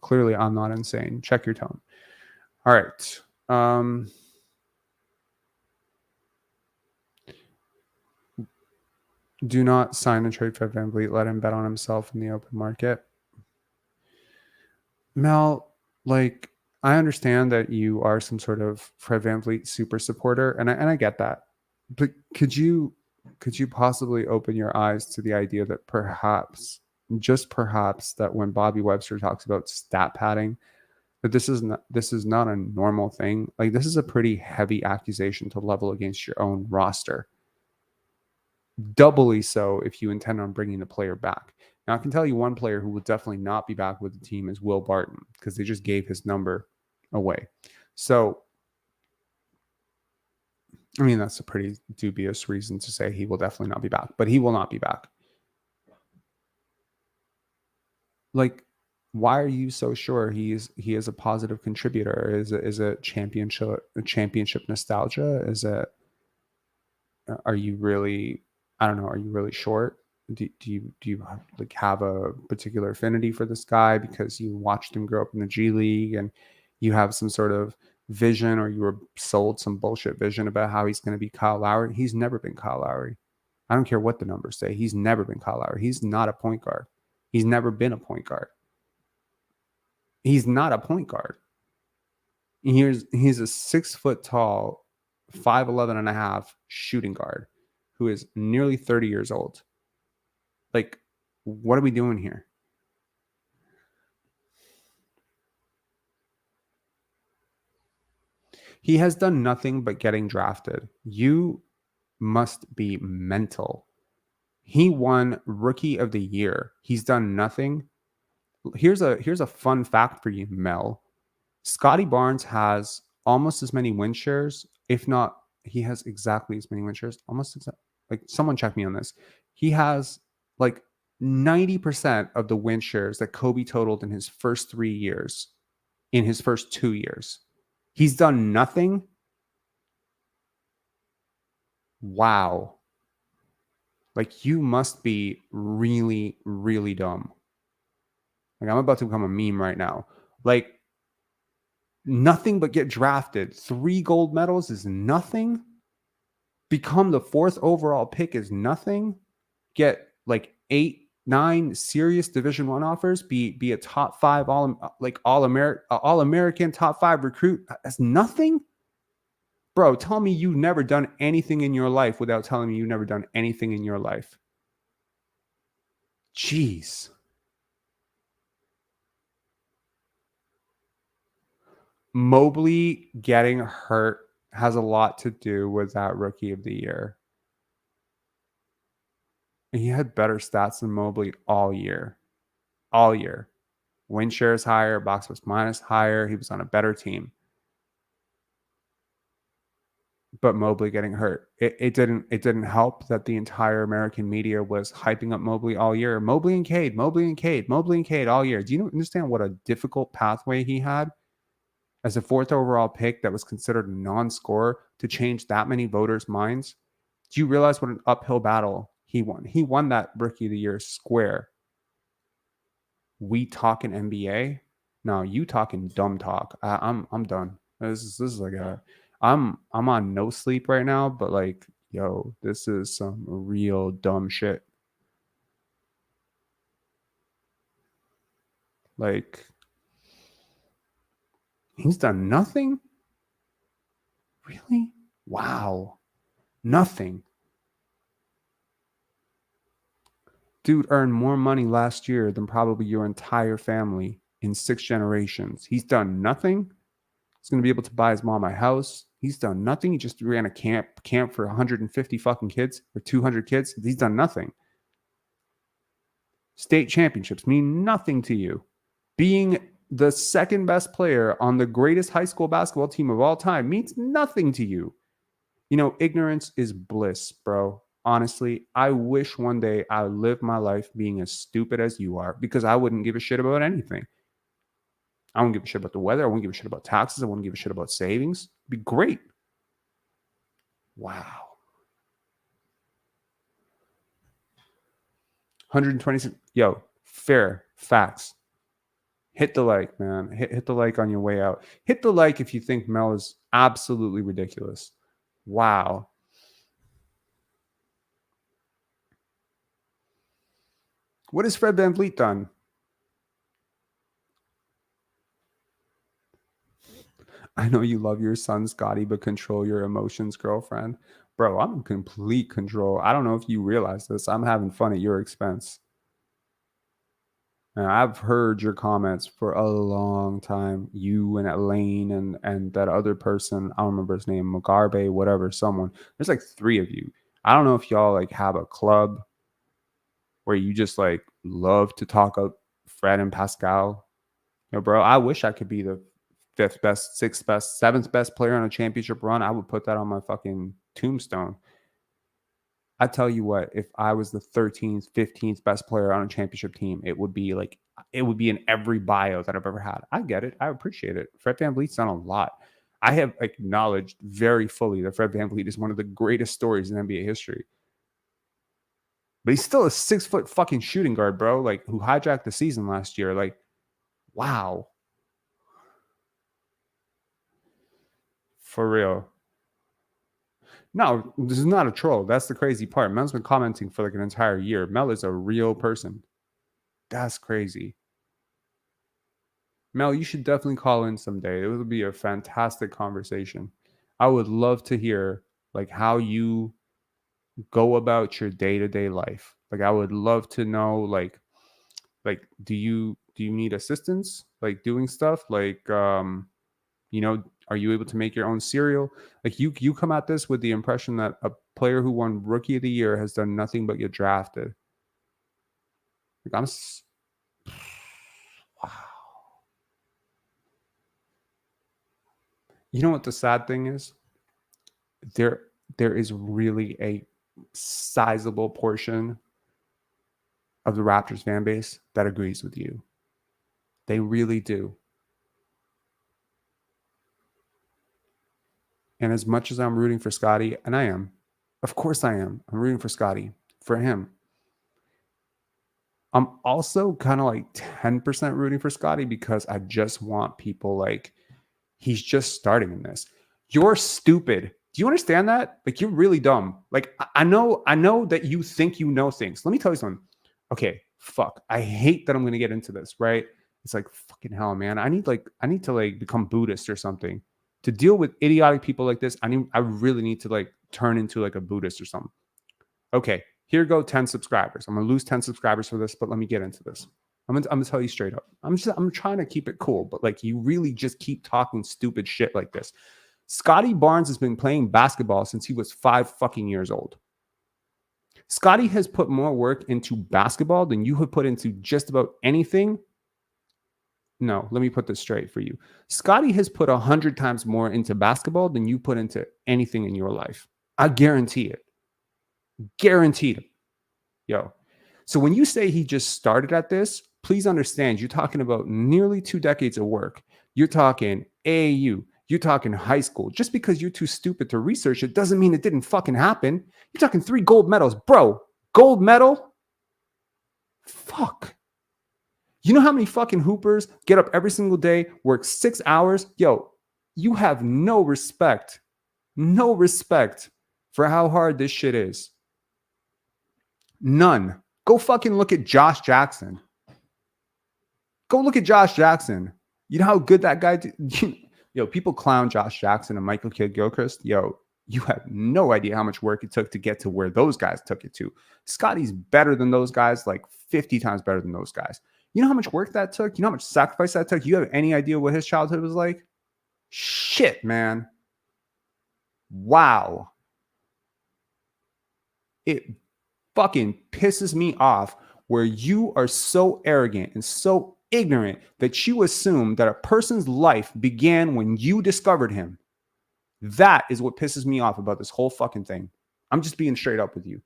clearly I'm not insane. Check your tone. All right. Do not sign and trade Fred VanVleet. Let him bet on himself in the open market. Mel, like, I understand that you are some sort of Fred VanVleet super supporter, and I get that. But could you possibly open your eyes to the idea that perhaps, just perhaps, that when Bobby Webster talks about stat padding, that this is not a normal thing? Like, this is a pretty heavy accusation to level against your own roster. Doubly so if you intend on bringing the player back. Now, I can tell you one player who will definitely not be back with the team is Will Barton, because they just gave his number away. So, that's a pretty dubious reason to say he will definitely not be back, but he will not be back. Like, why are you so sure he is a positive contributor? Is it championship nostalgia? Are you really, I don't know, are you really short? Do you like have a particular affinity for this guy because you watched him grow up in the G League and you have some sort of vision, or you were sold some bullshit vision about how he's going to be Kyle Lowry? He's never been Kyle Lowry. I don't care what the numbers say. He's never been Kyle Lowry. He's not a point guard. He's never been a point guard. He's not a point guard. He's a 6 foot tall, 5'11 and a half shooting guard who is nearly 30 years old. Like, what are we doing here? He has done nothing but getting drafted. You must be mental. He won Rookie of the Year. He's done nothing. Here's a fun fact for you, Mel. Scotty Barnes has almost as many win shares, if not, he has exactly as many win shares. Like, someone check me on this. He has like 90% of the win shares that Kobe totaled in his first 3 years, in his first 2 years. He's done nothing. Wow. Like, you must be really, really dumb. Like, I'm about to become a meme right now. Like, nothing but get drafted. 3 gold medals is nothing. Become the 4th overall pick is nothing. Get like 8, 9 serious Division 1 offers. Be a top 5 all-American top 5 recruit. That's nothing. Bro, tell me you've never done anything in your life without telling me you've never done anything in your life. Jeez. Mobley getting hurt has a lot to do with that Rookie of the Year. He had better stats than Mobley all year. All year. Win shares higher, box plus minus higher. He was on a better team. But Mobley getting hurt. It didn't help that the entire American media was hyping up Mobley all year. Mobley and Cade all year. Do you understand what a difficult pathway he had as a 4th overall pick that was considered a non-scorer to change that many voters' minds? Do you realize what an uphill battle he won? He won that Rookie of the Year square. We talking NBA? No, you talking dumb talk. I'm done. This is like I'm on no sleep right now, but like, yo, this is some real dumb shit. Like, he's done nothing? Really? Wow. Nothing. Dude earned more money last year than probably your entire family in 6 generations. He's done nothing. He's going to be able to buy his mom a house. He's done nothing. He just ran a camp for 150 fucking kids or 200 kids. He's done nothing. State championships mean nothing to you. Being the second best player on the greatest high school basketball team of all time means nothing to you. You know, ignorance is bliss, bro. Honestly, I wish one day I lived my life being as stupid as you are, because I wouldn't give a shit about anything. I wouldn't give a shit about the weather. I wouldn't give a shit about taxes. I wouldn't give a shit about savings. It'd be great. Wow. 126. Yo, fair facts. Hit the like, man. Hit the like on your way out. Hit the like if you think Mel is absolutely ridiculous. Wow. What has Fred VanVleet done? I know you love your son, Scotty, but control your emotions, girlfriend. Bro, I'm in complete control. I don't know if you realize this. I'm having fun at your expense. And I've heard your comments for a long time. You and Elaine and that other person, I don't remember his name, Mugarbe, whatever, someone. There's like 3 of you. I don't know if y'all like have a club where you just like love to talk up Fred and Pascal. You know, bro, I wish I could be the 5th best, 6th best, 7th best player on a championship run. I would put that on my fucking tombstone. I tell you what, if I was the 13th, 15th best player on a championship team, it would be in every bio that I've ever had. I get it. I appreciate it. Fred VanVleet's done a lot. I have acknowledged very fully that Fred VanVleet is one of the greatest stories in NBA history. But he's still a 6 foot fucking shooting guard, bro. Like, who hijacked the season last year. Like, wow. For real. No, this is not a troll. That's the crazy part. Mel's been commenting for like an entire year. Mel is a real person. That's crazy. Mel, you should definitely call in someday. It would be a fantastic conversation. I would love to hear like how you go about your day-to-day life. Like I would love to know like do you need assistance like doing stuff like are you able to make your own cereal? Like you come at this with the impression that a player who won Rookie of the Year has done nothing but get drafted. Like wow. You know what the sad thing is? There is really a sizable portion of the Raptors fan base that agrees with you. They really do. And as much as I'm rooting for Scotty, and I am, of course I am. I'm rooting for Scotty, for him. I'm also kind of like 10% rooting for Scotty because I just want people like, he's just starting in this. You're stupid. Do you understand that? Like, you're really dumb. Like, I know that you think you know things. Let me tell you something. Okay, fuck. I hate that I'm going to get into this, right? It's like, fucking hell, man. I need to like become Buddhist or something. To deal with idiotic people like this, I really need to like turn into like a Buddhist or something. Okay, here go 10 subscribers. I'm going to lose 10 subscribers for this, but let me get into this. I'm gonna tell you straight up. I'm trying to keep it cool, but like you really just keep talking stupid shit like this. Scotty Barnes has been playing basketball since he was 5 fucking years old. Scotty has put more work into basketball than you have put into just about anything. No, let me put this straight for you. Scotty has put 100 times more into basketball than you put into anything in your life. I guarantee it. Guaranteed it. Yo. So when you say he just started at this, please understand you're talking about nearly 2 decades of work. You're talking AAU. You're talking high school. Just because you're too stupid to research it doesn't mean it didn't fucking happen. You're talking 3 gold medals. Bro, gold medal? Fuck. You know how many fucking hoopers get up every single day, work 6 hours? Yo, you have no respect. No respect for how hard this shit is. None. Go fucking look at Josh Jackson. Go look at Josh Jackson. You know how good that guy did? Yo, people clown Josh Jackson and Michael Kidd-Gilchrist. Yo, you have no idea how much work it took to get to where those guys took it to. Scotty's better than those guys, like 50 times better than those guys. You know how much work that took? You know how much sacrifice that took? You have any idea what his childhood was like? Shit, man. Wow. It fucking pisses me off where you are so arrogant and so ignorant that you assume that a person's life began when you discovered him. That is what pisses me off about this whole fucking thing. I'm just being straight up with you.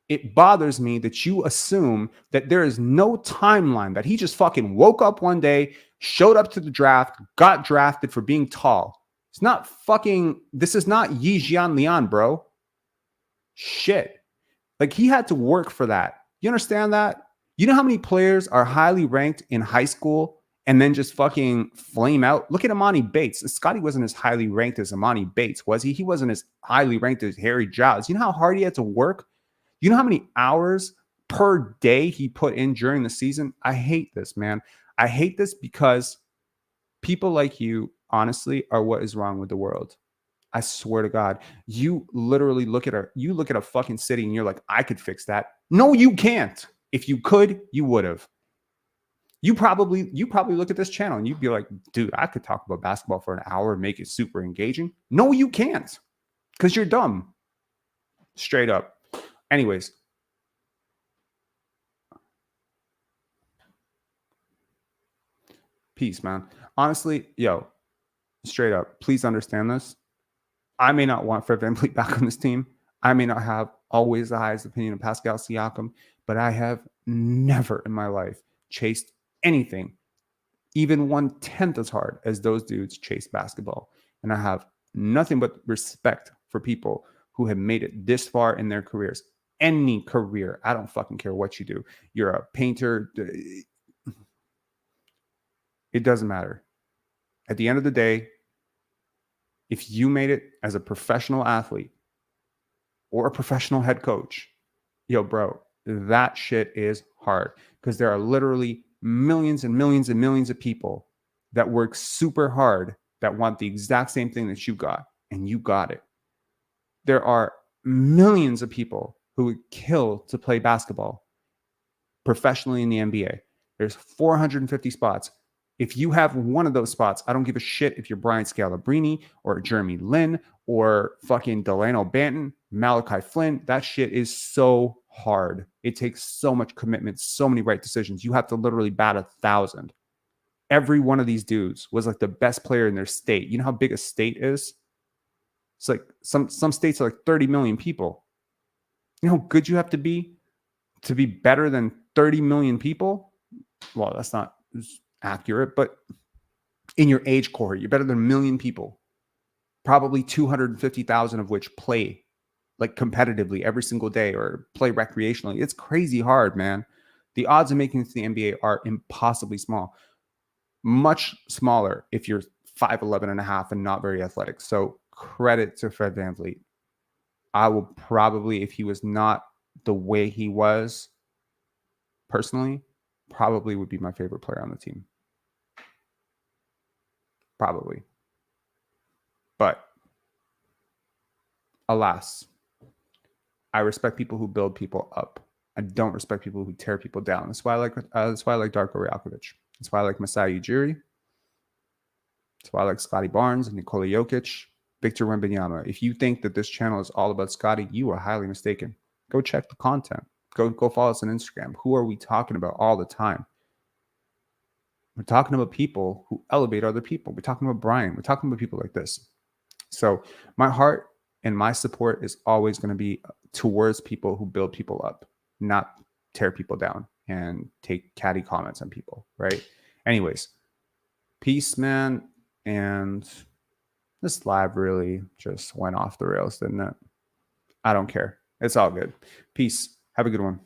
It bothers me that you assume that there is no timeline, that he just fucking woke up one day, showed up to the draft, got drafted for being tall. It's not fucking, this is not Yi Jian Lian, bro. Shit. Like, he had to work for that. You understand that? You know how many players are highly ranked in high school and then just fucking flame out? Look at Imani Bates. Scotty wasn't as highly ranked as Imani Bates, was he? He wasn't as highly ranked as Harry Giles. You know how hard he had to work? You know how many hours per day he put in during the season? I hate this, man. I hate this because people like you, honestly, are what is wrong with the world. I swear to God, you literally look at a fucking city and you're like, I could fix that. No, you can't. If you could, you would have. You probably look at this channel and you'd be like, dude, I could talk about basketball for an hour and make it super engaging. No, you can't, because you're dumb. Straight up. Anyways. Peace, man. Honestly, yo, straight up, please understand this. I may not want Fred VanVleet back on this team. I may not have always the highest opinion of Pascal Siakam, but I have never in my life chased anything even 1/10 as hard as those dudes chase basketball. And I have nothing but respect for people who have made it this far in their careers. Any career. I don't fucking care what you do. You're a painter. It doesn't matter. At the end of the day, if you made it as a professional athlete or a professional head coach, yo, bro, that shit is hard, because there are literally millions and millions and millions of people that work super hard that want the exact same thing that you got, and you got it. There are millions of people who would kill to play basketball professionally in the NBA. There's 450 spots. If you have one of those spots, I don't give a shit if you're Brian Scalabrine or Jeremy Lin or fucking Delano Banton, Malachi Flynn. That shit is so hard. It takes so much commitment, so many right decisions. You have to literally bat 1,000. Every one of these dudes was like the best player in their state. You know how big a state is? It's like some states are like 30 million people. You know how good you have to be better than 30 million people? Well, that's not accurate, but in your age cohort, you're better than 1 million people. Probably 250,000 of which play like competitively every single day or play recreationally. It's crazy hard, man. The odds of making it to the NBA are impossibly small. Much smaller if you're 5'11 and a half and not very athletic. So credit to Fred VanVleet. I will probably, if he was not the way he was personally, probably would be my favorite player on the team. Probably. But alas, I respect people who build people up. I don't respect people who tear people down. That's why I like Darko Rajakovic. That's why I like Masai Ujiri. That's why I like Scotty Barnes and Nikola Jokic, Victor Wembanyama. If you think that this channel is all about Scotty, you are highly mistaken. Go check the content. Go follow us on Instagram. Who are we talking about all the time? We're talking about people who elevate other people. We're talking about Brian. We're talking about people like this. So my heart and my support is always going to be towards people who build people up, not tear people down and take catty comments on people, right? Anyways, peace, man. And this live really just went off the rails, didn't it? I don't care. It's all good. Peace. Have a good one.